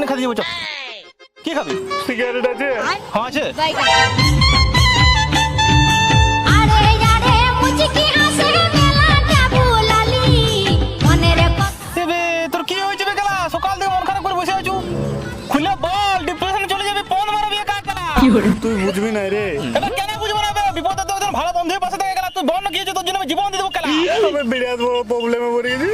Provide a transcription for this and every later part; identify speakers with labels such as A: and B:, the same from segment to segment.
A: বিরিয়ানি খাতে যাবো। কি খাবি?
B: সিগারেট আছে?
A: হ্যাঁ আছে। তোর কি হয়েছে বেকালা? সকাল থেকে মন খারাপ করে বসে আছো, খুলে বল। ডিপ্রেশনে চলে যাবে, ফোন মারবি একা একা।
B: তুই বুঝবি না রে।
A: এবার কেন বুঝবো না? বিপদে তো ভালো বন্ধুর পাশে থেকে গেল, তুই বল না কি হয়েছে, তোর জন্য আমি জীবন দিয়ে দেবো খেলা।
B: আমি বিরাট বড় প্রবলেমে পড়ে গেছি।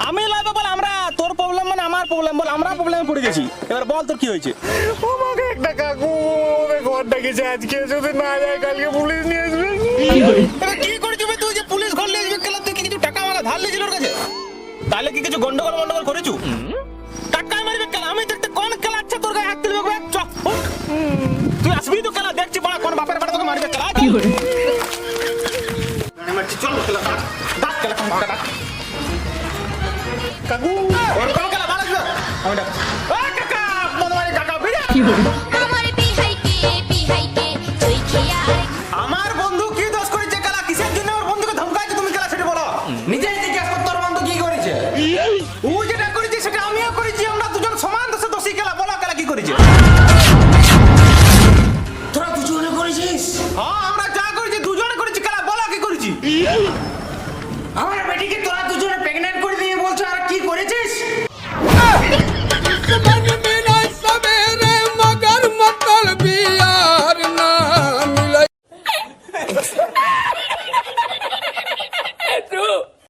A: আমি লাগবে বল, আমরা তোর প্রবলেম মানে আমার প্রবলেম বল, আমরা প্রবলেমে পড়ে গেছি। এবার বল তোর কি হয়েছে?
B: আমাকে একটা কাকু ঘর ডাকিছে আজকে, যদি না যায় কালকে পুলিশ নিয়ে আসবে।
A: এবার কি করেছিস তুই যে পুলিশ ঘর নিয়ে আসবে খেলা? তুই কি কিছু টাকা আমাকে ধার নিয়েছিল ওর কাছে? তাহলে কি কিছু গন্ডগোল মন্ডগোল করেছু? টাকায় মারবে খেলা? আমি দেখতে কোন খেলা আছে তোর গায়ে হাত তুলবে? চল তুই আসবি তো খেলা দেখছি, বড় কোন বাপের বাড়ি তোকে মারবে খেলা। কি করে মারছি? চল খেলা ডাক খেলা কোন ডাক। কাকু ওর কোন খেলা ভালো ছিল? আমি ডাক কাকা মনে কাকা বিরিয়ানি।